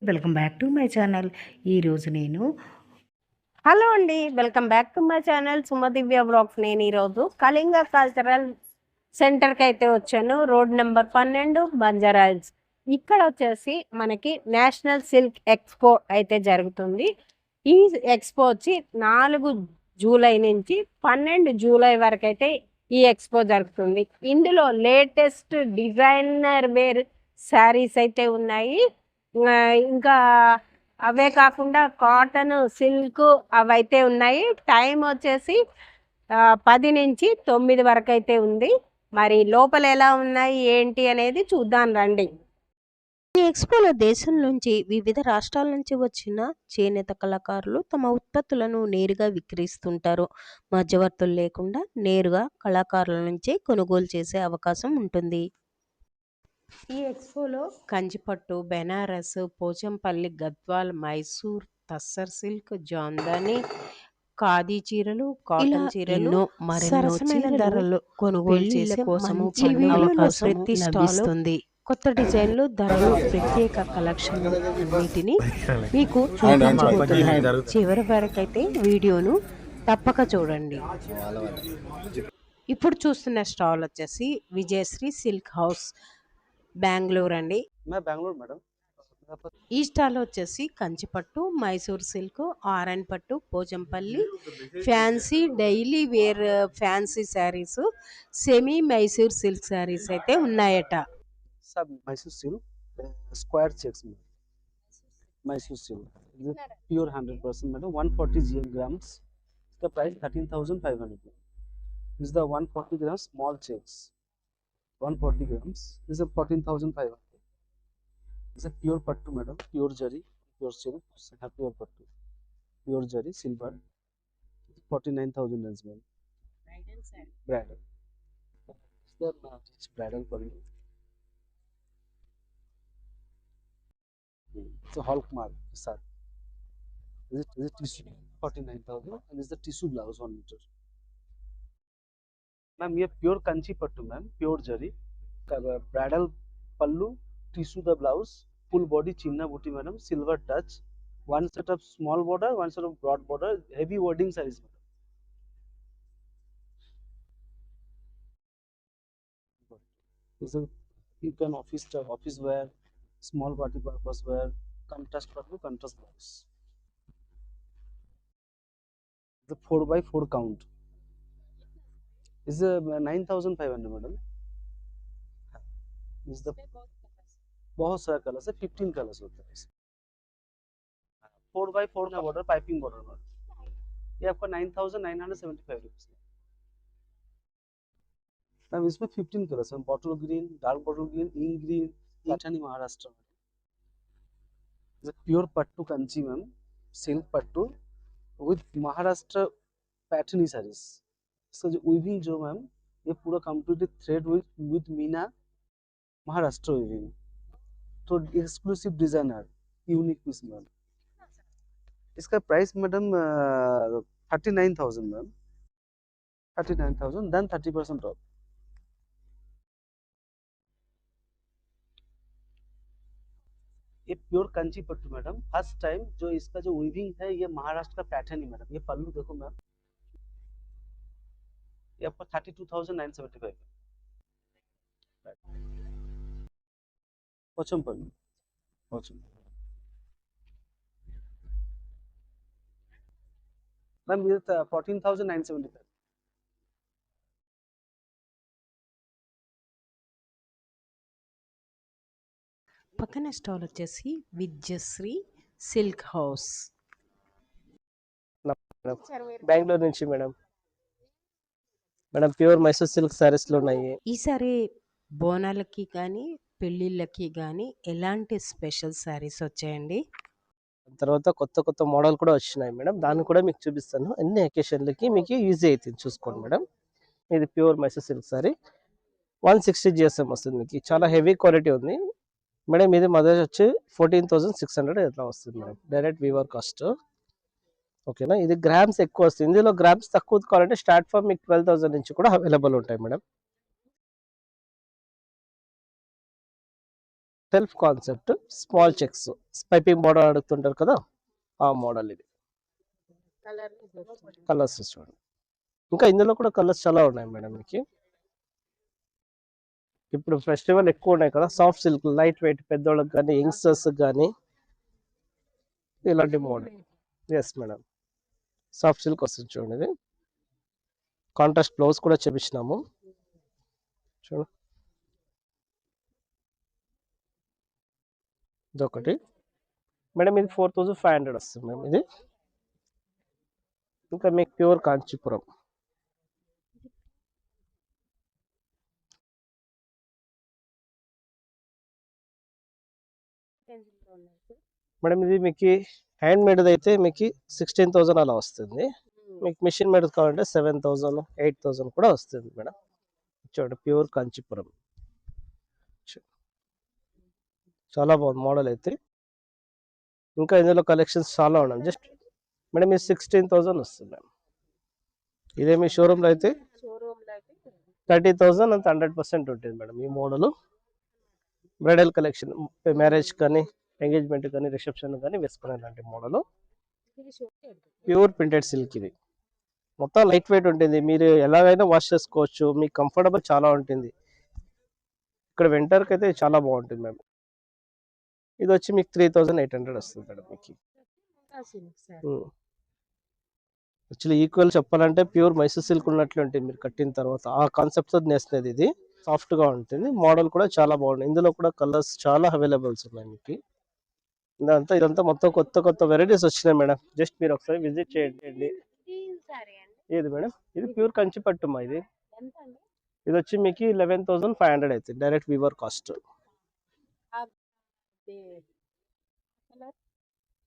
Welcome back to my channel. ఈరోజు నేను hello అండి, welcome back to my channel Sumadivya blogs. నేను ఈరోజు కళింగ కల్చరల్ సెంటర్కి అయితే వచ్చాను. Road number 12 Banjara Hills. ఇక్కడ వచ్చేసి మనకి నేషనల్ సిల్క్ ఎక్స్పో అయితే జరుగుతుంది. ఈ ఎక్స్పో వచ్చి 4 జూలై నుంచి 12 జూలై వరకు అయితే ఈ ఎక్స్పో జరుగుతుంది. ఇందులో లేటెస్ట్ డిజైనర్ వేర్ శారీస్ అయితే ఉన్నాయి. ఇంకా అవే కాకుండా కాటన్, సిల్క్ అవైతే ఉన్నాయి. టైం వచ్చేసి 10 నుంచి 9 వరకు అయితే ఉంది. మరి లోపల ఎలా ఉన్నాయి ఏంటి అనేది చూద్దాం రండి. ఈ ఎక్స్పోలో దేశం నుంచి వివిధ రాష్ట్రాల నుంచి వచ్చిన చేనేత కళాకారులు తమ ఉత్పత్తులను నేరుగా విక్రయిస్తుంటారు. మధ్యవర్తులు లేకుండా నేరుగా కళాకారుల నుంచే కొనుగోలు చేసే అవకాశం ఉంటుంది. ఈ ఎక్స్పోలో కంచిపట్టు, బెనారస్, పోచంపల్లి, గద్వాల్, మైసూర్, తస్సర్ సిల్క్, జాందాని, ఖాదీ చీరలు, కాటన్ చీరలు, సరసమైన ధరలు కొనుగోలు చేసే కోసము ప్రతి స్టాల్ కొత్త డిజైన్లు, ధరలు, ప్రత్యేక కలెక్షన్ అన్నిటిని మీకు చూపించబోతున్నాను. చివరి వరకైతే వీడియోను తప్పక చూడండి. ఇప్పుడు చూస్తున్న స్టాల్ వచ్చేసి విజయశ్రీ సిల్క్ హౌస్, బెంగళూరు అండి. మేడం. ఈ స్టాల్ వచ్చేసి కంచిపట్టు, మైసూర్ సిల్క్, ఆరన్ పట్టు, Pochampally, fancy daily wear fancy saris, semi Mysore silk saris అయితే ఉన్నాయట. सब मैसूर सिल्क स्क्वायर चेक्स में Mysore silk pure 100% madam 140 grams. इसका price 13,500. This is the 140 grams small checks. 140 grams. This is 14,500. This is a pure pattu madam, pure jari, pure silk, pure pattu, pure jari, silver. 49,000 as well. Bridal. It's bridal for you. It's a hallmark sir. Is it tissue 49,000 and this is the tissue blouse 1 meter. Ma'am, ये pure Kanchi pattu ma'am, pure zari, bridal pallu, tissue the blouse, full body chinna booty madam, silver touch, one set of small border, one set of broad border, heavy wording size madam. This is you can office wear, small party purpose wear, contrast pattu, contrast blouse. The 4x4 count is 9,500 madam. Is the बहुत सारा colours है, 15 colours होते हैं. 4x4 का border, piping border में ये आपका 9,975 rupees. Ma'am इसमें 15 कलर्स हैं, bottle green, dark bottle green, ink green, Paithani Maharashtra में. Pure pattu Kanchi ma'am, silk pattu with Maharashtra Paithani saris. इसका जो वीविंग जो मैम ये पूरा completely thread with Meena Maharashtra weaving. तो exclusive designer unique piece ma'am. इसका price madam 39,000 ma'am, 39,000 then 30% off. ये pure Kanchi pattu madam, first time जो इसका जो वीविंग है ये महाराष्ट्र का पैटर्न ही मैडम. ये पल्लू देखो मैम, ये आपको 32,975. पोचमपल्ली मैम, ये 14,975. పక్కన స్టాల్ వచ్చేసి విజయశ్రీ సిల్క్ హౌస్, బెంగళూరు నుంచి madam. Pure Mysore silk saris లో ఉన్నాయి. ఈసారి బోనాలకి కానీ పెళ్ళిళ్ళకి కానీ ఎలాంటి స్పెషల్ సారీస్ వచ్చాయండి? తర్వాత కొత్త కొత్త మోడల్ కూడా వచ్చినాయి మేడం, దాన్ని కూడా మీకు చూపిస్తాను. అన్ని అకేషన్లకి మీకు యూజ్ అవుతుంది, చూసుకోండి మేడం. ఇది pure Mysore silk sorry 160 GSM వస్తుంది. మీకు చాలా హెవీ క్వాలిటీ ఉంది మేడం. ఇది మదర్ వచ్చి 14,600 ఎట్లా వస్తుంది మేడం, డైరెక్ట్ వీవర్ కాస్ట్. ఓకేనా, ఇది గ్రామ్స్ ఎక్కువ వస్తుంది. ఇందులో గ్రామ్స్ తక్కువ కావాలంటే స్టార్ట్ ఫర్ మీకు 12,000 నుంచి కూడా అవైలబుల్ ఉంటాయి madam. Self concept small checks piping model అడుగుతుంటారు కదా, ఆ మోడల్ ఇది. కలర్స్ చూడండి, ఇంకా ఇందులో కూడా కలర్స్ చాలా ఉన్నాయి మేడం మీకు. ఇప్పుడు ఫెస్టివల్ ఎక్కువ ఉన్నాయి కదా, సాఫ్ట్ సిల్క్ లైట్ వెయిట్ పెద్దోళ్ళకి కానీ యంగ్స్టర్స్ కానీ ఇలాంటి model. Yes madam, soft silk వస్తుంది చూడండి. ఇది కాంట్రాస్ట్ బ్లౌజ్ కూడా చేపించినాము చూడు. ఇదొకటి మేడం, ఇది 4500 వస్తుంది మేడం ఇది. ఇంకా మీకు ప్యూర్ కాంచీపురం. మేడం ఇది మీకు హ్యాండ్ మేడ్ అయితే మీకు 16,000 అలా వస్తుంది. మీకు మిషన్ మేడ్ కావాలంటే 7,000 8,000 కూడా వస్తుంది మేడం. చూడండి ప్యూర్ కాంచీపురం, చాలా బాగుంది మోడల్ అయితే. ఇంకా ఇందులో కలెక్షన్స్ చాలా ఉన్నాయి. జస్ట్ మేడం ఇది 16,000 వస్తుంది మేడం. ఇదే మీ షోరూమ్లో అయితే 30,000 అంత 100% ఉంటుంది మేడం ఈ మోడల్. బ్రైడల్ కలెక్షన్ మ్యారేజ్ కానీ ఎంగేజ్మెంట్ కానీ రిసెప్షన్ కానీ వేసుకునే లాంటి మోడల్. ప్యూర్ ప్రింటెడ్ సిల్క్ ఇది. మొత్తం లైట్ వెయిట్ ఉంటుంది, మీరు ఎలాగైనా వాష్ చేసుకోవచ్చు, మీకు కంఫర్టబుల్ చాలా ఉంటుంది. ఇక్కడ వింటర్కి అయితే చాలా బాగుంటుంది మేడం. ఇది వచ్చి మీకు 3,800 వస్తుంది మేడం మీకు. యాక్చువల్లీ ఈక్వల్ చెప్పాలంటే ప్యూర్ మైసూర్ సిల్క్ ఉన్నట్లు ఉంటుంది మీరు కట్టిన తర్వాత, ఆ కాన్సెప్ట్తో నేసినది. ఇది సాఫ్ట్గా ఉంటుంది, మోడల్ కూడా చాలా బాగుంటుంది. ఇందులో కూడా కలర్స్ చాలా అవైలబుల్స్ ఉన్నాయి మీకు. ఇదంతా మొత్తం కొత్త కొత్త వెరైటీస్ వచ్చినాయి మేడం. జస్ట్ మీరు ఒకసారి విజిట్ చేయండి. ఏది మేడం, ఇది ప్యూర్ కంచి పట్టుమా. ఇది వచ్చి మీకు 11,500 అవుతుంది డైరెక్ట్ వీవర్ కాస్ట్.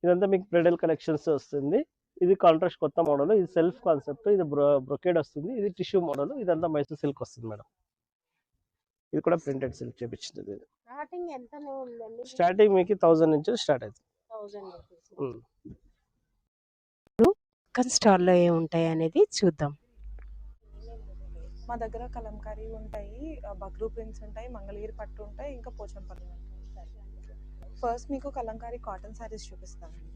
ఇదంతా మీకు బ్రైడల్ కలెక్షన్స్ వస్తుంది. ఇది కాంట్రాస్ట్ కొత్త మోడల్, ఇది సెల్ఫ్ కాన్సెప్ట్, ఇది బ్రొకేడ్ వస్తుంది, ఇది టిష్యూ మోడల్, ఇదంతా మైసూర్ సిల్క్ వస్తుంది మేడం. ఇది కూడా ప్రింటెడ్ సిల్క్ చేపించింది. స్టార్టింగ్ మీకు 1000 నుంచి స్టార్ట్ అవుతుంది. స్టాల్లో ఏముంటాయి అనేది చూద్దాం. మా దగ్గర కలంకారీ ఉంటాయి, బక్రూ ప్రింట్స్ ఉంటాయి, మంగళగిరి పట్టు ఉంటాయి, ఇంకా పోచంపల్లి ఉంటాయి. ఫస్ట్ మీకు కలంకారీ కాటన్ శారీస్ చూపిస్తానండి.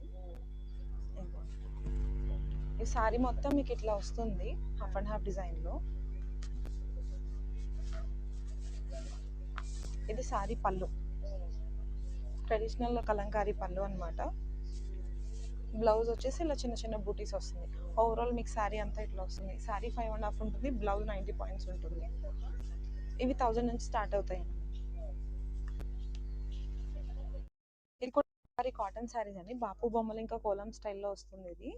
ఈ శారీ మొత్తం మీకు ఇట్లా వస్తుంది, హాఫ్ అండ్ హాఫ్ డిజైన్లో. ఇది శారీ పళ్ళు, ట్రెడిషనల్ కలంకారీ పళ్ళు అనమాట. బ్లౌజ్ వచ్చేసి ఇలా చిన్న చిన్న బూటీస్ వస్తుంది. ఓవరాల్ మీకు శారీ అంతా ఇట్లా వస్తుంది. శారీ 5.5 ఉంటుంది, బ్లౌజ్ 90 పాయింట్స్ ఉంటుంది. ఇవి 1000 నుంచి స్టార్ట్ అవుతాయి. ఇది కూడా కాటన్ శారీస్ అండి, బాపు బొమ్మలు ఇంకా కోలం స్టైల్లో వస్తుంది ఇది.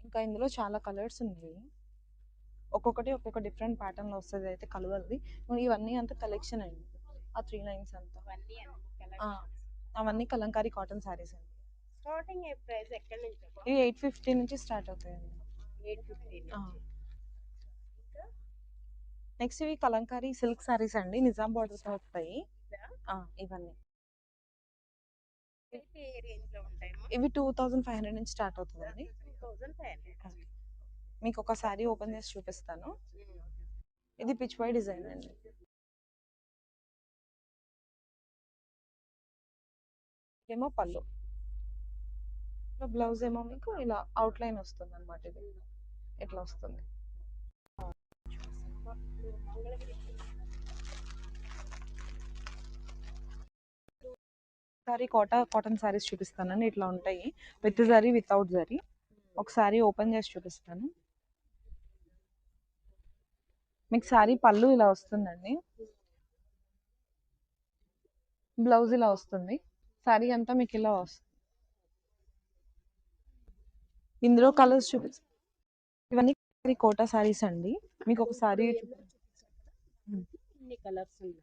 ఇంకా ఇందులో చాలా కలర్స్ ఉన్నాయి, ఒక్కొక్కటి ఒక్కొక్క డిఫరెంట్ ప్యాటర్న్లో వస్తుంది. అయితే కలర్ది ఇవన్నీ అంతా కలెక్షన్ అండి. ఆ 3 లైన్స్ అంతా అవన్నీ కలంకారీ కాటన్ శారీస్ అండి. స్టార్టింగ్ ప్రైస్ ఎక్కడి నుంచి? ఇవి 850 నుంచి స్టార్ట్ అవుతాయండి. 850. నెక్స్ట్ ఇవి కలంకారీ సిల్క్ శారీస్ అండి, నిజాం బార్డర్తో వస్తాయి ఇవన్నీ. ఇవి 2,500 నుంచి స్టార్ట్ అవుతుందండి. మీకు ఒక శారీ ఓపెన్ చేసి చూపిస్తాను. ఇది పిచ్ వై డిజైన్ అండి. ఏమో పళ్ళు, బ్లౌజ్ ఏమో మీకు ఇలా అవుట్ లైన్ వస్తుంది అనమాట. ఇది ఇట్లా వస్తుంది. సారీ కాటన్ శారీస్ చూపిస్తానండి. ఇట్లా ఉంటాయి, విత్ జరీ వితౌట్ జరీ. ఒకసారి ఓపెన్ చేసి చూపిస్తాను. మీకు శారీ పళ్ళు ఇలా వస్తుందండి, బ్లౌజ్ ఇలా వస్తుంది, శారీ అంతా మీకు ఇలా వస్తుంది. ఇందులో కలర్స్ చూపిస్తాను. ఇవన్నీ కోటా శారీస్ అండి. మీకు ఒక శారీ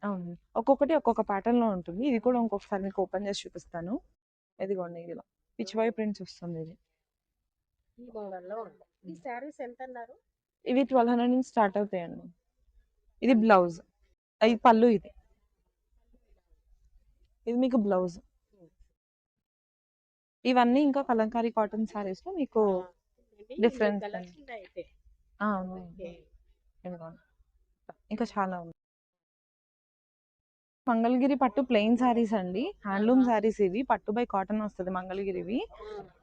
అవును, ఒక్కొక్కటి ఒక్కొక్క ప్యాటర్న్ లో ఉంటుంది. ఇది కూడా ఇంకొకసారి మీకు ఓపెన్ చేసి చూపిస్తాను. ఇదిగోండి, ఇదిలో పిచ్ వై ప్రింట్స్ వస్తుంది. ఇది ఈ శారీస్ ఎంత అన్నారు? ఇవి 1200 నుంచి స్టార్ట్ అవుతాయండి. ఇది బ్లౌజ్, ఇది పళ్ళు, ఇది మీకు బ్లౌజ్. ఇవన్నీ ఇంకా కలంకారీ కాటన్ శారీస్ లో మీకు డిఫరెన్స్ ఇంకా చాలా ఉంది. మంగళగిరి పట్టు ప్లెయిన్ శారీస్ అండి, హ్యాండ్లూమ్ శారీస్ ఇవి. పట్టు బై కాటన్ వస్తుంది మంగళగిరివి.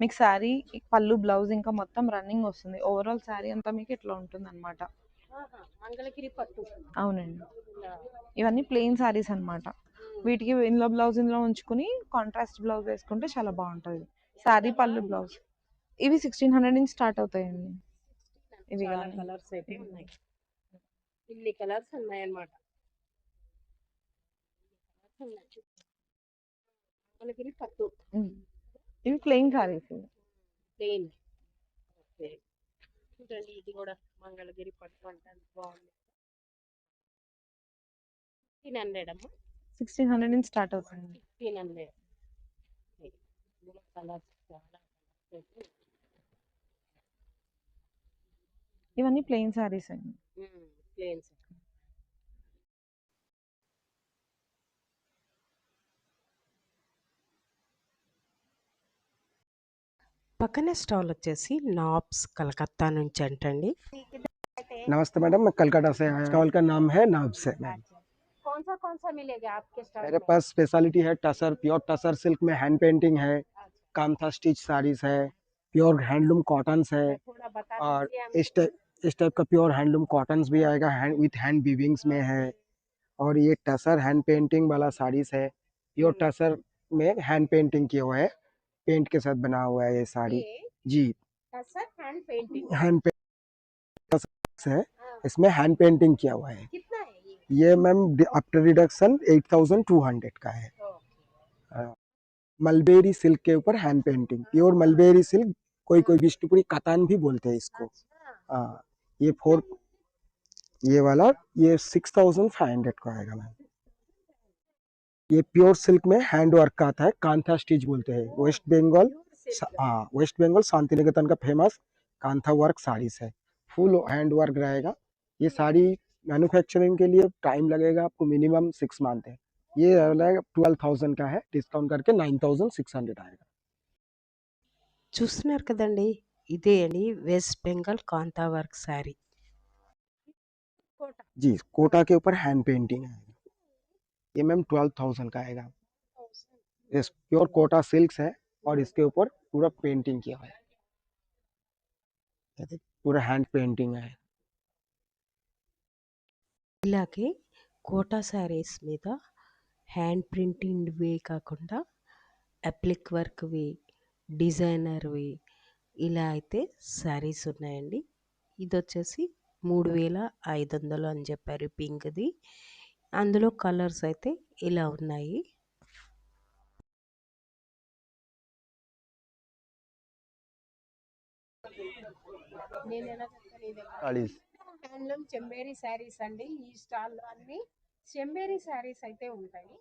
మీకు శారీ, పళ్ళు, బ్లౌజ్ ఇంకా మొత్తం రన్నింగ్ వస్తుంది. ఓవరాల్ శారీ అంతా మీకు ఇట్లా ఉంటుంది అనమాట. మంగళగిరి పట్టు. అవునండి, ఇవన్నీ ప్లెయిన్ శారీస్ అన్నమాట. వీటికి ఇందులో బ్లౌజ్ ఇందులో ఉంచుకుని కాంట్రాస్ట్ బ్లౌజ్ వేసుకుంటే చాలా బాగుంటుంది. శారీ, పళ్ళు, బ్లౌజ్ ఇవి 1600 నుంచి స్టార్ట్ అవుతాయండి. ఇవి చాలా కానీ కలర్స్ అయితే ఉన్నాయి. ఇన్ని కలర్స్ ఉన్నాయన్నమాట. మంగళగిరి పట్టు ఇవి ప్లెయిన్ శారీస్. ప్లెయిన్. ఓకే, చూడండి ఇది కూడా మంగళగిరి పట్టు అంటే బాగుంది. 1600 అమ్మా. 1600 నుంచి స్టార్ట్ అవుతాయండి. 1600. కలర్స్ చాలా ఇవన్నీ ప్లెయిన్ శారీస్ అండి. ప్లేన్స్. పక్కనే స్టాల్ వచ్చేసి నాబ్స్ కలకత్తా నుంచి అంటండి. नमस्ते मैडम, मैं कलकत्ता से आया। स्टॉल का नाम है नाब्स है मैम। कौन सा मिलेगा आपके स्टॉल मेरे में? पास स्पेशलिटी है टसर, प्योर टसर सिल्क में हैंड पेंटिंग है, कांथा स्टिच साड़ीज है, प्योर हैंडलूम कॉटन्स है, थोड़ा बता और दीजिए हमें। इस टाइप का प्योर हैंडलूम कॉटन्स भी आएगा, विथ हैंड वीविंग्स में है। और ये टसर हैंड पेंटिंग वाला साड़ीज है, प्योर टसर में हैंड पेंटिंग किया हुआ है, पेंट के साथ बना हुआ है ये साड़ी। ये जी, tussar hand painting hand painting है, इसमें हैंड पेंटिंग किया हुआ है। कितना है ये? ये मैम आफ्टर रिडक्शन 8200 का है। मलबेरी सिल्क के ऊपर hand painting, pure mulberry silk, कोई कोई विष्णुपुरी कतान भी बोलते हैं इसको। हाँ, ये ये वाला ये 6500 का आएगा मैम। ये प्योर सिल्क में हैंड वर्क आता है, कांथा स्टिच बोलते हैं। वेस्ट बंगाल, हाँ वेस्ट बंगाल शांति निकेतन का फेमस कांथा वर्क साड़ीज है, फुल हैंड वर्क रहेगा। ये साड़ी मैन्युफैक्चरिंग के लिए टाइम लगेगा आपको, मिनिमम 6 मंथ है। ये 12,000 का है, डिस्काउंट करके 9600 आएगा। చూస్తున్నారు కదండి, ఇదే అండి వెస్ట్ బెంగాల్ కాంతా వర్క్ శారీ. कोटा जी, कोटा के ऊपर हैंड पेंटिंग है। ये मैम 12,000 का आएगा। यस, प्योर कोटा सिल्क्स है और इसके ऊपर पूरा पेंटिंग किया हुआ है, पूरा हैंड पेंटिंग है। ఇలాగే కోటా శారీస్ మీద హ్యాండ్ ప్రింటింగ్వే కాకుండా అప్లిక్ వర్క్వి, డిజైనర్వి ఇలా అయితే శారీస్ ఉన్నాయండి. ఇది వచ్చేసి 3500 అని చెప్పారు పింక్ది. అందులో కలర్స్ అయితే ఇలా ఉన్నాయి. నేను ఎలా చెప్తాను ఇది साड़ीज హ్యాండ్లూమ్ చెంబేరి శారీస్ అండి. ఈ స్టాల్లో అన్ని చెంబేరి శారీస్ అయితే ఉంటాయి.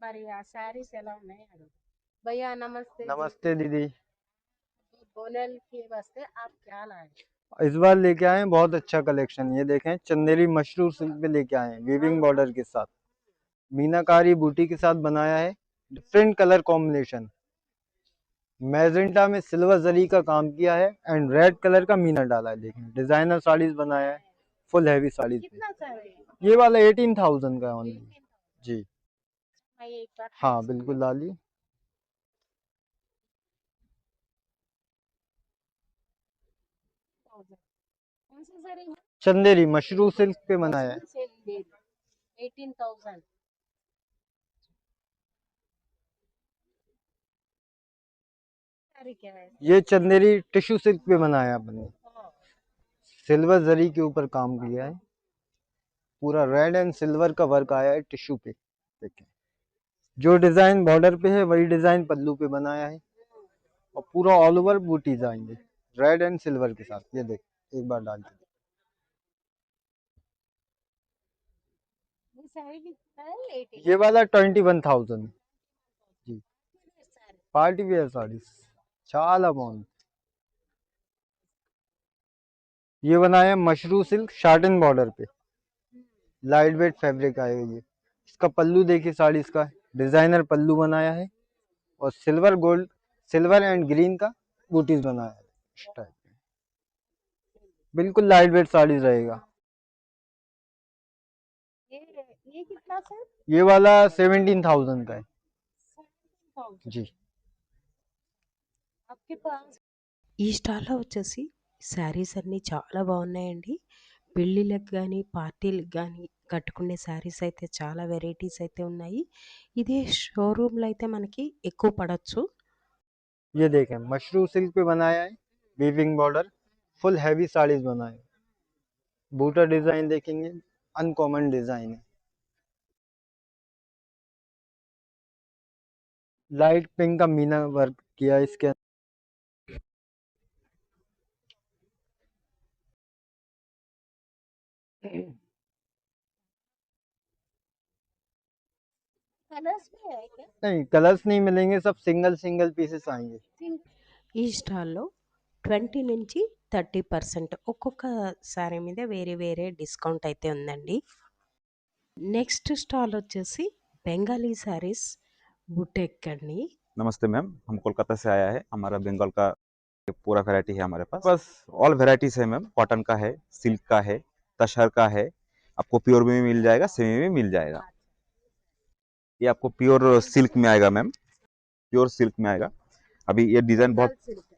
మరి ఆ శారీస్ ఎలా ఉన్నాయి అడుగు. भैया नमस्ते जी। नमस्ते दीदी। बोनल के वास्ते आप क्या लाए? इस बार लेके आए हैं बहुत अच्छा कलेक्शन। ये देखें, चंदेरी मशरूम सिल्क पे लेके आए हैं, वीविंग बॉर्डर के साथ, मीनाकारी बूटी के साथ बनाया है। डिफरेंट कलर कॉम्बिनेशन, मैजेंटा में सिल्वर जरी का काम किया है एंड रेड कलर का मीना डाला है। देखें, डिजाइनर साड़ीज बनाया है, फुल हैवी साड़ीज कितना चाहिए? ये वाला 18,000 का ओनली जी। मैं एक बार हाँ बिल्कुल डालिए। कौन सा साड़ी है? चंदेरी मशरूम सिल्क पे बनाया है। 18,000। साड़ी क्या है? ये चंदेरी टिश्यू सिल्क पे बनाया है अपने, सिल्वर जरी के ऊपर काम किया है, पूरा रेड एंड सिल्वर का वर्क आया है टिश्यू पे। देखें, जो डिजाइन बॉर्डर पे है वही डिजाइन पल्लू पे बनाया है और पूरा ऑल ओवर बूटीज आएंगे रेड एंड सिल्वर के साथ। ये देख, एक बार डाल के ये साड़ी कितना है? 18। ये वाला 21,000 जी। पार्टी वेयर साड़ीज చాలా బాగుంది। ये बनाया मशरू सिल्क शार्टन बॉर्डर पे, लाइट वेट फैब्रिक आएगा ये। इसका पल्लू देखिए, साड़ी इसका डिजाइनर पल्लू बनाया है और silver gold, silver and green का बूटीज बनाया है इस टाइप में। बिल्कुल लाइट वेट साड़ीज रहेगा। ये ये कितना सर? ये वाला 17,000 का है 17,000 जी। आपके पास ఈ స్టాల్‌లో వచ్చేసి శారీస్ అన్నీ చాలా బాగున్నాయండి. పెళ్ళిళ్ళకి గానీ, పార్టీలకి గానీ కట్టుకునే శారీస్ అయితే చాలా వెరైటీస్ అయితే ఉన్నాయి. ఇదే షోరూమ్‌లో అయితే మనకి ఎక్కువ పడొచ్చు. ये देखें मशरू सिल्क पे बनाया है, weaving border, full heavy saris बनाए। बूटा डिजाइन देखेंगे, अनकॉमन डिजाइन है। लाइट पिंक का मीना वर्क किया है इसके कलर्स भी है क्या? नहीं कलर्स नहीं मिलेंगे, सब सिंगल सिंगल पीसेस आएंगे। ఈ స్టాల్‌లో 20-30% ఒక్కొక్క శారీ మీద వేరే వేరే డిస్కౌంట్ అయితే ఉందండి. నెక్స్ట్ స్టాల్ వచ్చేసి బెంగాలీ శారీస్ బుటెక్ అండి. नमस्ते मैम, हम कोलकाता से आया है। हमारा बंगाल का पूरा वैरायटी है हमारे पास। बस ऑल वैरायटीज है मैम, कॉटन का है, सिल्क का है, तसर का है, आपको प्योर में भी मिल जाएगा, सेमी में मिल जाएगा। ये आपको प्योर सिल्क में आएगा मैम, प्योर सिल्क में आएगा। अभी ये डिजाइन बहुत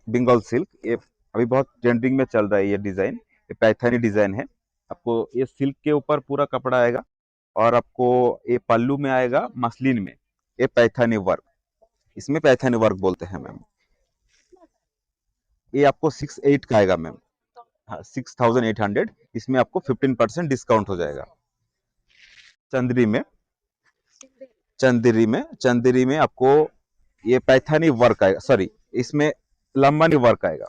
बंगाल सिल्क, ये अभी बहुत ट्रेंडिंग में चल रहा है ये डिजाइन। ये पैथानी डिजाइन है। आपको ये सिल्क के ऊपर पूरा कपड़ा आएगा और आपको ये पल्लू में आएगा मसलिन में, ये पैथानी वर्क, इसमें पैथानी वर्क बोलते हैं मैम। ये आपको 6,800 का आएगा मैम। हाँ 6,800, इसमें आपको 15% डिस्काउंट हो जाएगा। चंदेरी में, चंदेरी में आपको ये पैथानी वर्क आएगा, सॉरी इसमें लंबानी वर्क आएगा।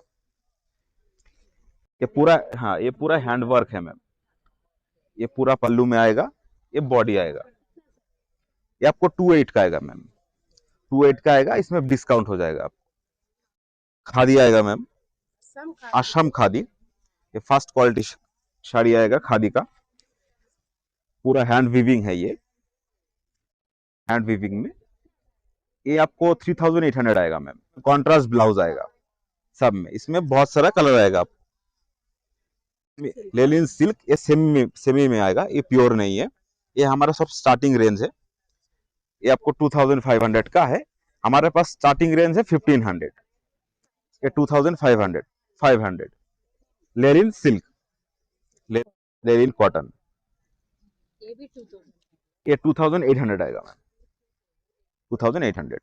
ये पूरा, हाँ ये पूरा हैंड वर्क है मैम। ये पूरा पल्लू में आएगा, ये बॉडी आएगा। ये आपको 2,800 का आएगा मैम, 2,800 का आएगा, इसमें डिस्काउंट हो जाएगा आपको। खादी आएगा मैम, असम खादी, ये फर्स्ट क्वालिटी साड़ी आएगा खादी का। पूरा हैंड वीविंग है ये, हैंड वीविंग में। ये आपको 3,800 आएगा मैम। कॉन्ट्रास्ट ब्लाउज आएगा सब में, इसमें बहुत सारा कलर आएगा आपको। लेलिन सिल्क, ये सेमी में आएगा, ये प्योर नहीं है। ये हमारा सब स्टार्टिंग रेंज है। ये आपको 2,500 का है। हमारे पास स्टार्टिंग रेंज है 1,500, ये 2,500, 500। लेलिन सिल्क, लेलिन कॉटन, ये 2,800 आएगा मैम, 2,800।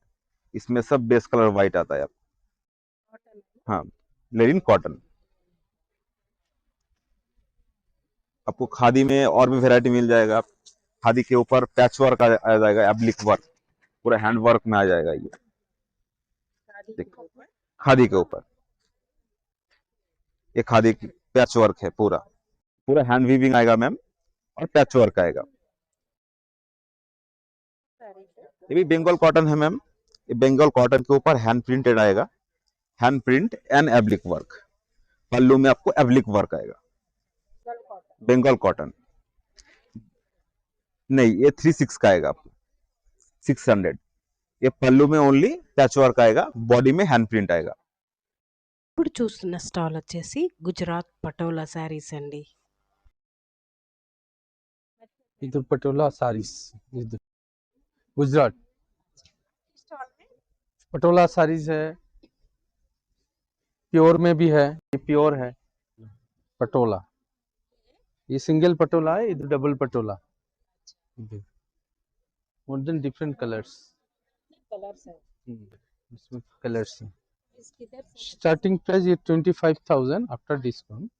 इसमें सब बेस कलर व्हाइट आता है आपको। हाँ लेनिन कॉटन। आपको खादी में और भी वैरायटी मिल जाएगा। खादी के ऊपर पैच वर्क आ जाएगा, एब्लिक वर्क, पूरा हैंड वर्क में आ जाएगा ये। देखो खादी के ऊपर ये खादी की पैच वर्क है, पूरा पूरा हैंड वीविंग आएगा मैम और पैच वर्क आएगा। ये भी बंगाल कॉटन है मैम। ये बंगाल कॉटन के ऊपर हैंड प्रिंटेड आएगा, hand print and applique work. Pallu में आपको एब्लिक वर्क आएगा। बंगाल कॉटन नहीं, ये 3,600 का आएगा आपको, 600। ये पल्लू में ओनली पैच वर्क आएगा, बॉडी में हैंड प्रिंट आएगा। ఇప్పుడు చూస్తున్న స్టాల్ వచ్చేసి గుజరాత్ పటోలా శారీస్ అండి. इधर पटोला सारीस, इधर गुजरात पटोला सारीज है, प्योर में भी है, ये प्योर है पटोला। ये सिंगल पटोला है, इधर डबल पटोला। इधर मोर देन डिफरेंट कलर्स है। इसमें कलर्स हैं। स्टार्टिंग प्राइस ये 25,000 after discount.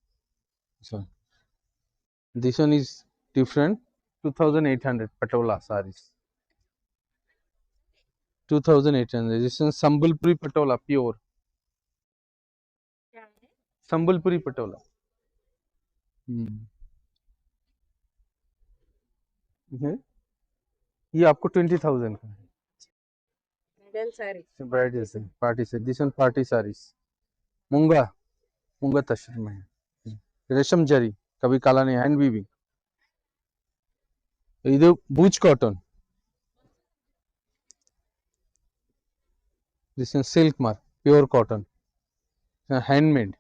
So this one is different, 2,800 patola sarees, 2,800। this is Sambalpuri patola, pure Sambalpuri patola। ये आपको 20,000 का है। ब्राइडल से पार्टी से, दिस वन पार्टी सारीज, मूंगा तशर में है, रेशम जरी, कभी काला नहीं, हैंड वीविंग। ಇದು ಬೂಚ್ cotton, this is silk mark, pure cotton, handmade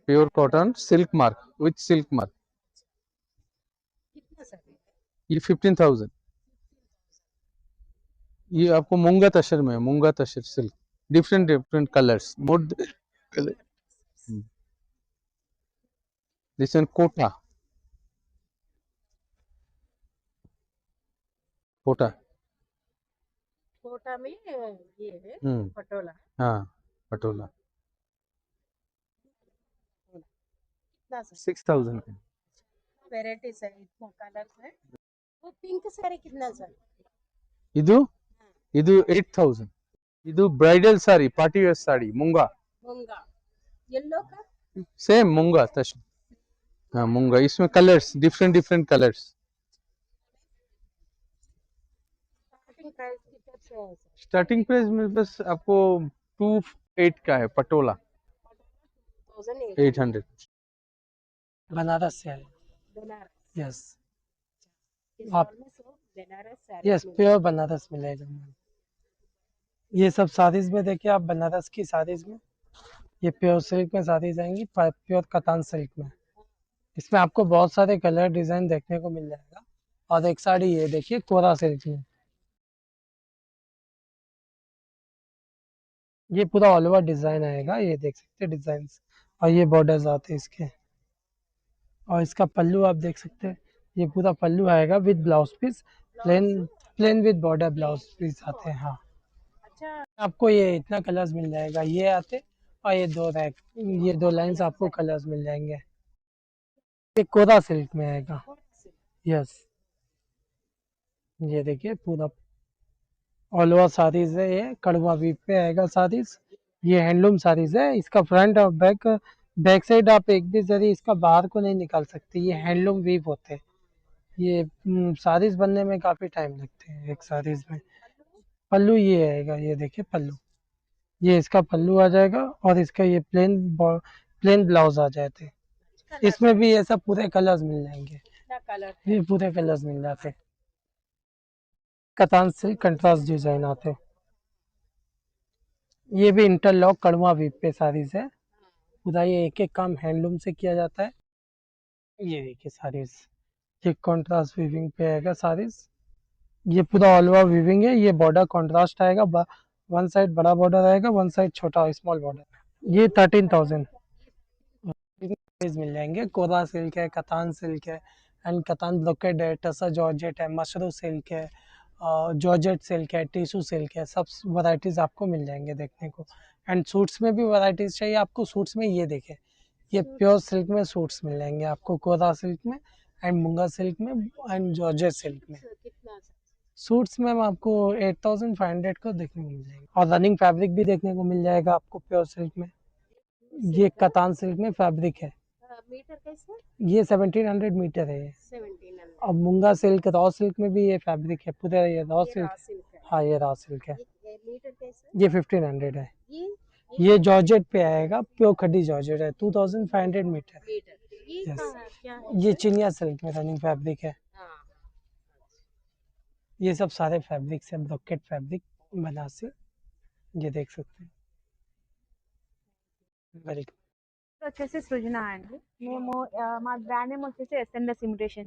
pure cotton, silk mark with silk mark. ये 15,000। ये आपको मूंगा तशर में है, muga tussar silk, different different colours, more colour. This one Kota, Kota. Kota में ये है हम्म, पटोला। हाँ पटोला। कितना सर? 6,000 का। वेराइटीज है, इतना कलर्स है। वो पिंक साड़ी कितना सर? ಇದು ಇದು 8,000। ಇದು bridal sari, party wear sari, मूंगा। मूंगा येलो का सेम मूंगा तश, हाँ मूंगा। इसमें colours different different colours. Starting price कितना से है सर? स्टार्टिंग प्राइस में बस आपको 28 का है पटोला, 800। बनारस से है। बनारस यस, इस आप और में सब बनारस साड़ी यस प्योर बनारस मिलेगा मैम। ये सब साड़ीज में देखिए आप, बनारस की साड़ीज में ये प्योर सिल्क में साड़ीज आएंगी, प्योर कतान सिल्क में। इसमें आपको बहुत सारे कलर डिजाइन देखने को मिल जाएगा। और एक साड़ी ये देखिए कोरा सिल्क में, ये पूरा ऑल ओवर डिजाइन आएगा, ये देख सकते हैं डिजाइन। और ये बॉर्डर्स आते हैं इसके, और इसका पल्लू आप देख सकते हैं, ये पूरा पल्लू आएगा with blouse piece, plain plain with border blouse piece आते हैं। हाँ, अच्छा आपको ये इतना कलर्स मिल जाएगा, ये आते और ये दो रैक, ये दो लाइंस आपको कलर्स मिल जाएंगे। ये कोरा सिल्क में आएगा। यस, ये देखिए पूरा ऑल ओवर साड़ीज है, ये कड़वा वीव पे आएगा साड़ीज। ये हैंडलूम साड़ीज है, इसका फ्रंट और बैक साइड आप एक भी जरी इसका बाहर को नहीं निकाल सकते, ये हैंडलूम वीव होते हैं। ये साड़ीज बनने में काफी टाइम लगते हैं एक साड़ीज में। पल्लू ये आएगा, ये देखिए पल्लू, ये इसका पल्लू आ जाएगा, और इसका ये प्लेन ब्लाउज आ जाते हैं। इसमें भी ये सब पूरे कलर्स मिल जाएंगे, कितना कलर ये पूरे कलर्स मिल जाते हैं। कतान सिल्क कंट्रास्ट डिजाइन आते हैं। ये भी इंटरलॉक कड़वा वीव पे साड़ीज है, पूरा ये एक एक काम हैंडलूम से किया जाता है। ये देखिए साड़ीज, ये कॉन्ट्रास्ट वीविंग पे आएगा साड़ीज। ये पूरा ऑल ओवर वीविंग है, ये बॉर्डर कॉन्ट्रास्ट आएगा, वन साइड बड़ा बॉर्डर आएगा, वन साइड छोटा स्मॉल बॉर्डर। ये 13,000 मिल जाएंगे। कोरा सिल्क है, कतान सिल्क है, एंड कतान ब्रोकेड है, टसा जॉर्जेट है, मशरू सिल्क है, जॉर्जेट सिल्क है, टिश्यू सिल्क है, सब वैरायटीज आपको मिल जाएंगे देखने को। एंड सूट्स में भी वैरायटीज चाहिए आपको, सूट्स में ये देखें, ये प्योर सिल्क में सूट्स मिल जाएंगे आपको, कोरा सिल्क में एंड मूंगा सिल्क में एंड जॉर्जेट सिल्क में। कितना सर? सूट्स में आपको 8,500 को देखने को मिल जाएगा। और रनिंग फैब्रिक भी देखने को मिल जाएगा आपको प्योर सिल्क में। ये कतान सिल्क में फैब्रिक है, मीटर कैसे? ये 1700 मीटर है ये। 1700। और मूंगा सिल्क, रॉ सिल्क में भी ये फैब्रिक है पूरा, ये रॉ ये सिल्क। रॉ सिल्क है। हाँ, ये रॉ सिल्क है। ये मीटर कैसे? ये 1500 है। ये ये जॉर्जेट पे आएगा, प्योर खड्डी जॉर्जेट है, 2500 मीटर। मीटर ये Yes. क्या है? ये चिनिया सिल्क में रनिंग फैब्रिक है। हाँ ये सब सारे फैब्रिक्स है, ब्रोकेट फैब्रिक बनारसी, ये देख सकते हैं। वेलकम। వచ్చేసి సృజన అండి మేము మా బ్రాండ్ నేమ్ వచ్చేసి ఎస్ఎన్ఎస్ ఇమిటేషన్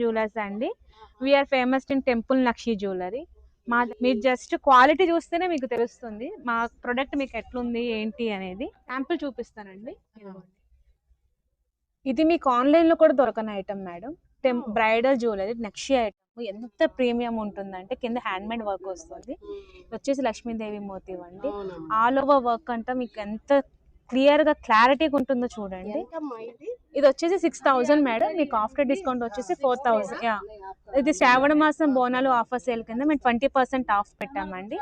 జ్యువెలర్స్ అండి. We are famous in temple nakshi jewellery. మీరు జస్ట్ క్వాలిటీ చూస్తేనే మీకు తెలుస్తుంది మా ప్రొడక్ట్ మీకు ఎట్లుంది ఏంటి అనేది. శాంపుల్ చూపిస్తానండి. ఇది మీకు ఆన్లైన్లో కూడా దొరకని ఐటమ్ మేడం. బ్రైడల్ జ్యువెలరీ నక్షి ఐటమ్ ఎంత ప్రీమియం ఉంటుందంటే కింద హ్యాండ్మేడ్ వర్క్ వస్తుంది. ఇది వచ్చేసి లక్ష్మీదేవి మోటివ్ అండి. ఆల్ ఓవర్ వర్క్ అంతా మీకు ఎంత క్లియర్ గా క్లారిటీగా ఉంటుందో చూడండి. ఇది వచ్చేసి 6,000 మేడం, మీకు ఆఫ్టర్ డిస్కౌంట్ వచ్చేసి 4,000. ఇది శ్రావణ మాసం బోనాలు ఆఫర్ సేల్ కింద మేము 20% ఆఫ్ పెట్టామండి.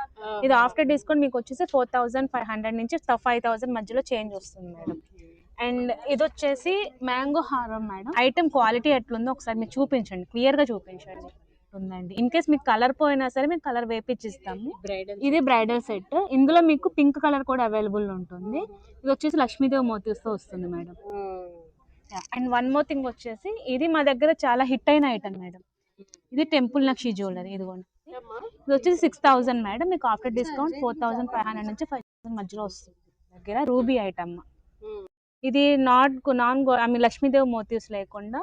ఇది ఆఫ్టర్ డిస్కౌంట్ మీకు వచ్చేసి 4,500 నుంచి 5,000 మధ్యలో చేంజ్ వస్తుంది మేడం. అండ్ ఇది వచ్చేసి మ్యాంగో హారం మేడం. ఐటమ్ క్వాలిటీ ఎట్లుందో ఒకసారి మీరు చూపించండి, క్లియర్ గా చూపించండి. ఉందండి, ఇన్ కేస్ మీకు కలర్ పోయినా సరే మేము కలర్ వేపిచ్చిస్తాము. ఇది బ్రైడల్ సెట్, ఇందులో మీకు పింక్ కలర్ కూడా అవైలబుల్ ఉంటుంది. ఇది వచ్చేసి లక్ష్మీదేవి మోటివ్స్ తో వస్తుంది madam. And one more thing వచ్చేసి ఇది మా దగ్గర చాలా హిట్ అయిన ఐటమ్ మేడం. ఇది టెంపుల్ నక్షి జ్యువెలరీ. ఇదిగోండి, ఇది వచ్చేసి 6,000 మేడం, మీకు ఆఫ్టర్ డిస్కౌంట్ 4,500 నుంచి 5,000 మధ్యలో వస్తుంది. దగ్గర రూబీ ఐటమ్. ఇది నాన్ లక్ష్మీదేవి మోటివ్స్ లేకుండా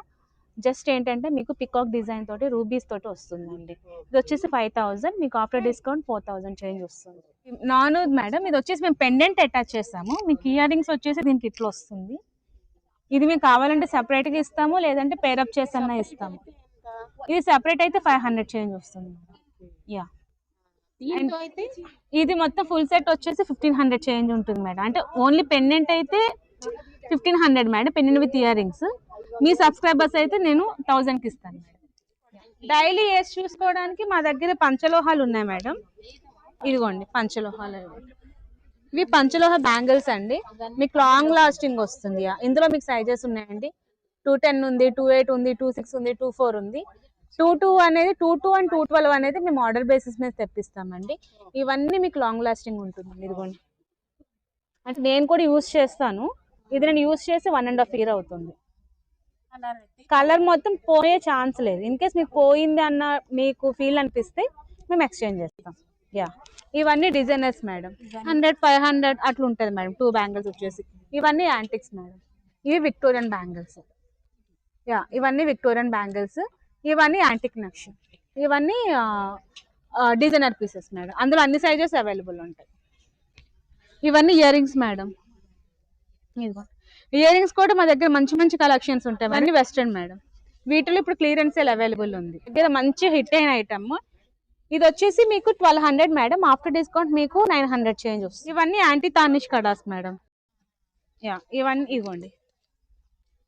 జస్ట్ ఏంటంటే మీకు పికాక్ డిజైన్ తోటి రూబీస్ తోటి వస్తుందండి. ఇది వచ్చేసి 5000, మీకు ఆఫ్టర్ డిస్కౌంట్ 4000 చేంజ్ వస్తుంది. నాన్ మేడం, ఇది వచ్చేసి మేము పెండెంట్ అటాచ్ చేస్తాము. మీకు ఇయర్ రింగ్స్ వచ్చేసి దీనికి ఇట్లా వస్తుంది. ఇది మీకు కావాలంటే సెపరేట్గా ఇస్తాము, లేదంటే పేరప్ చేసన్నా ఇస్తాము. ఇది సెపరేట్ అయితే 500 చేంజ్ వస్తుంది. యా, ఇది మొత్తం ఫుల్ సెట్ వచ్చేసి 1500 చేంజ్ ఉంటుంది మేడం. అంటే ఓన్లీ పెండెంట్ అయితే 1500 madam, pendant with ear rings. Me subscribers అయితే నేను 1000కి ఇస్తాను మేడం. డైలీ వేసి చూసుకోవడానికి మా దగ్గర పంచలోహాలు ఉన్నాయి మేడం. ఇదిగోండి పంచలోహాలు. ఇవి పంచలోహ బ్యాంగిల్స్ అండి. మీకు లాంగ్ లాస్టింగ్ వస్తుంది. ఇందులో మీకు సైజెస్ ఉన్నాయండి. 210 ఉంది, 28 ఉంది, 26 ఉంది, 24 ఉంది. 22 అనేది 22 అండ్ 212 అనేది మేము ఆర్డర్ బేసిస్ మీద తెప్పిస్తామండి. ఇవన్నీ మీకు లాంగ్ లాస్టింగ్ ఉంటుంది. ఇదిగోండి, అంటే నేను కూడా యూజ్ చేస్తాను. ఇది నేను యూజ్ చేసి 1.5 year అవుతుంది. కలర్ మొత్తం పోయే ఛాన్స్ లేదు. ఇన్ కేస్ మీకు పోయింది అన్న మీకు ఫీల్ అనిపిస్తే మేము ఎక్స్చేంజ్ చేస్తాం. యా, ఇవన్నీ డిజైనర్స్ మేడం. 100, 500 అట్లా ఉంటుంది మేడం. 2 బ్యాంగిల్స్ వచ్చేసి ఇవన్నీ యాంటిక్స్ మేడం. ఇవి విక్టోరియన్ బ్యాంగిల్స్. యా, ఇవన్నీ విక్టోరియన్ బ్యాంగిల్స్. ఇవన్నీ యాంటిక్ నక్షి. ఇవన్నీ డిజైనర్ పీసెస్ మేడం. అందులో అన్ని సైజెస్ అవైలబుల్ ఉంటాయి. ఇవన్నీ ear rings madam. Ear rings కూడా మా దగ్గర మంచి మంచి కలెక్షన్స్ ఉంటాయి. అన్ని వెస్ట్రన్ మేడం. వీటిలో ఇప్పుడు క్లియరెన్స్ సేల్ అవైలబుల్ ఉంది. దగ్గర మంచి హిట్ అయిన ఐటమ్. ఇది వచ్చేసి మీకు 1200 మేడం, ఆఫ్టర్ డిస్కౌంట్ మీకు 900 చేంజ్ వస్తుంది. ఇవన్నీ యాంటీ తార్నిష్ కడాస్ మేడం. యా, ఇవన్నీ ఇవ్వండి.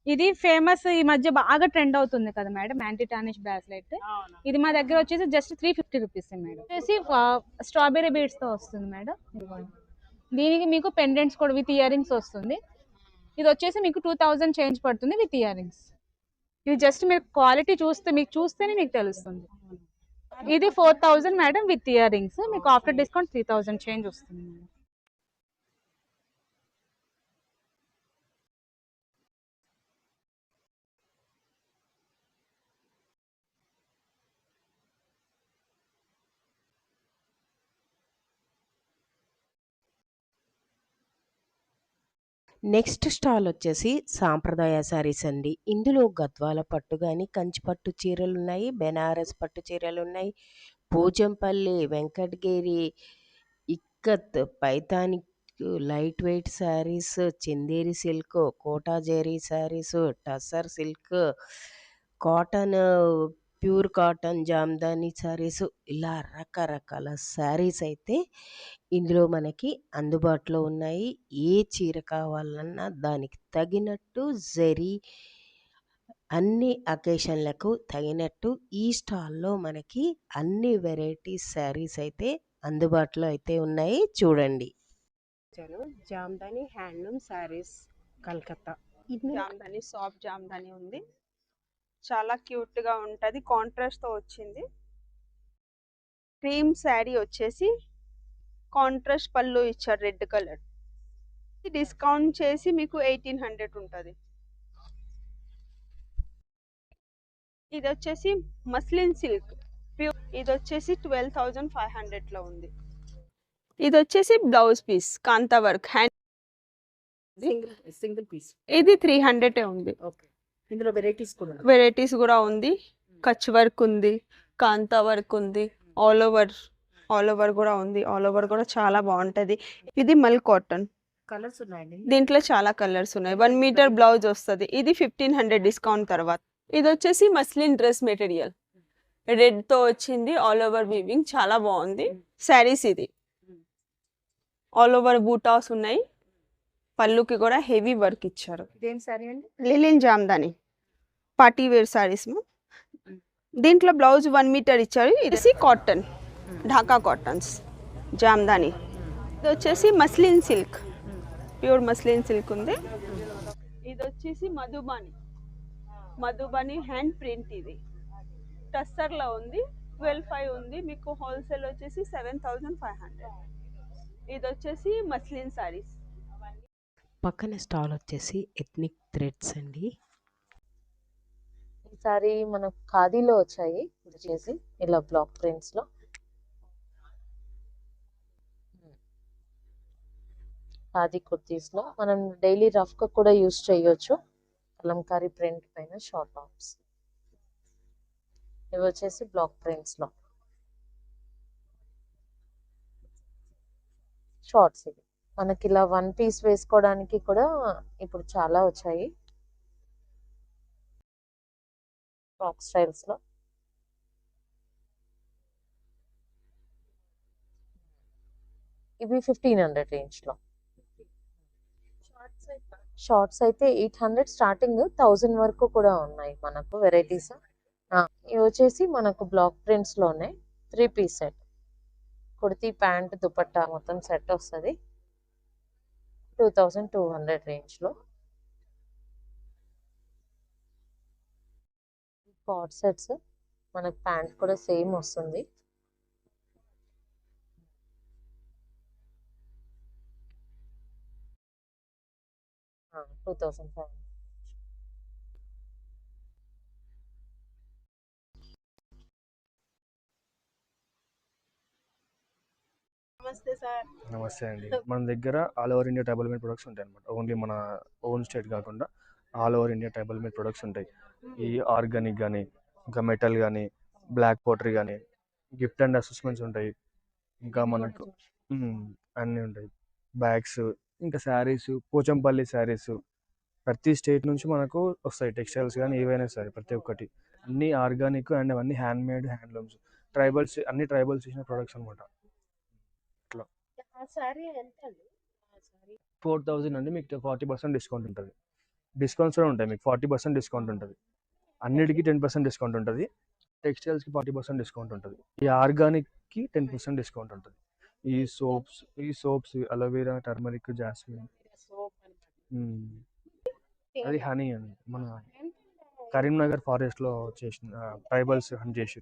ఇది ఫేమస్, ఈ మధ్య బాగా ట్రెండ్ అవుతుంది కదా మేడం, యాంటీ టార్నిష్ బ్రాస్లెట్. ఇది మా దగ్గర వచ్చేసి జస్ట్ 350 రూపీస్ మేడం. వచ్చేసి స్ట్రాబెరీ బీడ్స్ తో వస్తుంది మేడం. దీనికి మీకు పెండెంట్స్ కూడా విత్ ఇయర్ రింగ్స్ వస్తుంది. ఇది వచ్చేసి మీకు 2000 చేంజ్ పడుతుంది విత్ ఇయర్ రింగ్స్. ఇది జస్ట్ మీరు క్వాలిటీ చూస్తేనే మీకు తెలుస్తుంది. ఇది 4000 మేడం విత్ ఇయర్ రింగ్స్. మీకు ఆఫ్టర్ డిస్కౌంట్ 3000 చేంజ్ వస్తుంది మేడం. నెక్స్ట్ స్టాల్ వచ్చేసి సాంప్రదాయ శారీస్ అండి. ఇందులో గద్వాల పట్టు కానీ, కంచి పట్టు చీరలు ఉన్నాయి, బెనారస్ పట్టు చీరలు ఉన్నాయి, Pochampally, Venkatagiri, ikat, Paithani, light weight saris, Chanderi silk, Kota zari saris, tussar silk, cotton, pure cotton, Jamdani saris, ఇలా రకరకాల శారీస్ అయితే ఇందులో మనకి అందుబాటులో ఉన్నాయి. ఏ చీర కావాలన్నా దానికి తగినట్టు జరీ అన్ని అకేషన్లకు తగినట్టు ఈ స్టాల్లో మనకి అన్ని వెరైటీస్ శారీస్ అయితే అందుబాటులో అయితే ఉన్నాయి. చూడండి. జామ్దాని హ్యాండ్లూమ్ శారీస్ కలకత్తా. జామ్దాని, సాఫ్ట్ జామ్దాని ఉంది. చాలా క్యూట్ గా ఉంటది. కాంట్రాస్ట్ తో వచ్చింది. క్రీమ్ శారీ వచ్చేసి కాంట్రాస్ట్ పళ్ళు ఇచ్చారు, రెడ్ కలర్. డిస్కౌంట్ చేసి మీకు 1800 ఉంటది. ఇది వచ్చేసి మస్లిన్ సిల్క్ ప్యూర్. ఇది వచ్చేసి 12500 లో ఉంది. ఇది వచ్చేసి బ్లౌజ్ పీస్ కాంతా వర్క్ హ్యాండ్ సింగిల్ పీస్. ఇది 300 ఉంది. ఇందులో వెరైటీస్ కూడా ఉంది. కచ్ వర్క్ ఉంది, కాంతా వర్క్ ఉంది, ఆల్ ఓవర్ కూడా ఉంది. ఆల్ ఓవర్ కూడా చాలా బాగుంటది. ఇది మల్ కాటన్. కలర్స్ ఉన్నాయండి. దీంట్లో చాలా కలర్స్ ఉన్నాయి. 1 మీటర్ బ్లౌజ్ వస్తుంది. ఇది 1500 డిస్కౌంట్ తర్వాత. ఇది వచ్చేసి మస్లిన్ డ్రెస్ మెటీరియల్, రెడ్ తో వచ్చింది. ఆల్ ఓవర్ వీవింగ్ చాలా బాగుంది. శారీస్ ఇది ఆల్ ఓవర్ బూటాస్ ఉన్నాయి. పళ్ళుకి కూడా హెవీ వర్క్ ఇచ్చారు. ఇదేం శారీ అండి? లిలిన్ జామ్దాని పార్టీ వేర్ శారీస్. దీంట్లో బ్లౌజ్ 1 మీటర్ ఇచ్చారు. ఇది కాటన్, ఢాకా కాటన్స్, జామ్దాని. ఇది వచ్చేసి muslin silk, pure muslin silk ఉంది. ఇది వచ్చేసి మధుబని హ్యాండ్ ప్రింట్. ఇది టస్సర్ లో ఉంది. 12,500 ఉంది. మీకు హోల్సేల్ వచ్చేసి 7500. ఇది వచ్చేసి మస్లిన్ సారీస్. పక్కన స్టాల్ వచ్చేసి ఎథ్నిక్ థ్రెడ్స్ అండి. ఈసారి మనకు ఖాదీలో వచ్చాయి. వచ్చేసి ఇలా బ్లాక్ ప్రింట్స్ లో ఖాదీ కుర్తీస్ లో మనం డైలీ రఫ్ గా కూడా యూస్ చేయొచ్చు. కలంకారీ ప్రింట్ పైన షార్ట్ టాప్స్. ఇవి వచ్చేసి బ్లాక్ ప్రింట్స్ లో షార్ట్స్. ఇవి మనకి ఇలా వన్ పీస్ వేసుకోవడానికి కూడా ఇప్పుడు చాలా వచ్చాయి ఫ్రాక్ స్టైల్స్ లో. ఇవి 1500 రేంజ్ లో. షార్ట్స్ అయితే 800 స్టార్టింగ్, 1000 వరకు కూడా ఉన్నాయి మనకు వెరైటీస్. ఇవి వచ్చేసి మనకు బ్లాక్ ప్రింట్స్ లోనే 3 piece set, kurti pant dupatta మొత్తం సెట్ వస్తుంది 2200 రేంజ్ లో. కార్డ్ సెట్స్ మనకు ప్యాంట్ కూడా సేమ్ వస్తుంది. ఆ, 2500. నమస్తే సార్. నమస్తే అండి. మన దగ్గర all over India tribal made products ఉంటాయి అనమాట. ఓన్లీ మన ఓన్ స్టేట్ కాకుండా all over India tribal made products ఉంటాయి. ఈ ఆర్గానిక్ కానీ, ఇంకా మెటల్ కానీ, బ్లాక్ పోటరీ కానీ, గిఫ్ట్ అండ్ అసెస్మెంట్స్ ఉంటాయి. ఇంకా మనకు అన్నీ ఉంటాయి. బ్యాగ్స్, ఇంకా శారీస్, పోచంపల్లి శారీస్, ప్రతి స్టేట్ నుంచి మనకు వస్తాయి. టెక్స్టైల్స్ కానీ ఏవైనా సరే ప్రతి ఒక్కటి అన్నీ ఆర్గానిక్ అండ్ అవన్నీ హ్యాండ్ మేడ్ హ్యాండ్లూమ్స్, ట్రైబల్స్, అన్ని ట్రైబల్స్ చేసిన ప్రొడక్ట్స్ అనమాట. ఇట్లా ఆ సారీ ఎంత అండి? 4000 అండి. మీకు 40% డిస్కౌంట్ ఉంటుంది. డిస్కౌంట్స్ కూడా ఉంటాయి. మీకు 40% డిస్కౌంట్ ఉంటుంది. అన్నిటికీ 10% డిస్కౌంట్ ఉంటుంది. టెక్స్టైల్స్కి 40% డిస్కౌంట్ ఉంటుంది. ఈ ఆర్గానిక్కి 10% డిస్కౌంట్ ఉంటుంది. ఈ సోప్స్ అలోవెరా, టర్మరిక్, జాస్మిన్, అది హనీ అండి. మన కరీంనగర్ ఫారెస్ట్లో చేసిన ట్రైబల్స్ హనీ చేసి,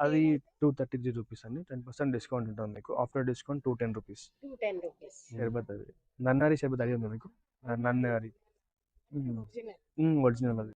అది 233 రూపీస్ అండి. 10% డిస్కౌంట్ ఉంటుంది మీకు. After discount 210 rupees. 210 రూపీస్. షర్బత్, అది నన్నారి షర్బత్ అడిగి ఉంది మీకు. నన్నారి ఒరిజినల్ అది.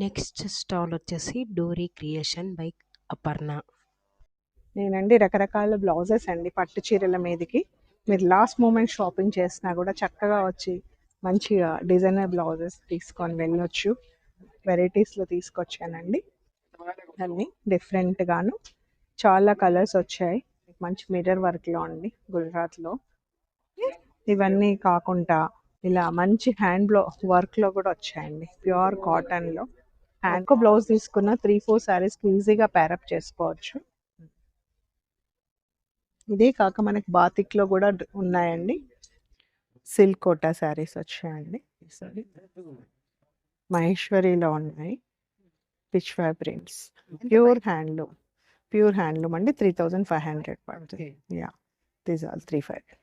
నెక్స్ట్ స్టాల్ వచ్చేసి డోరీ క్రియేషన్ బై అపర్ణ. నేనండి రకరకాల బ్లౌజెస్ అండి పట్టు చీరల మీదకి మీరు లాస్ట్ మూమెంట్ షాపింగ్ చేసినా కూడా చక్కగా వచ్చి మంచిగా డిజైనర్ బ్లౌజెస్ తీసుకొని వెళ్ళొచ్చు. వెరైటీస్లో తీసుకొచ్చానండి అన్నీ డిఫరెంట్గాను. చాలా కలర్స్ వచ్చాయి. మంచి మిర్రర్ వర్క్లో అండి, గుజరాత్లో. ఇవన్నీ కాకుండా ఇలా మంచి హ్యాండ్ వర్క్లో కూడా వచ్చాయండి, ప్యూర్ కాటన్లో. హ్యాండ్ బ్లౌజ్ తీసుకున్న 3-4 శారీస్కి ఈజీగా ప్యారప్ చేసుకోవచ్చు. ఇదే కాక మనకి బాతిక్లో కూడా ఉన్నాయండి. సిల్క్ కోటా శారీస్ వచ్చాయండి. సారీ మహేశ్వరిలో ఉన్నాయి. పిచ్వా ప్రింట్స్, ప్యూర్ హ్యాండ్లూమ్ అండి. 3500 పడుతుంది. Yeah, these all 3500.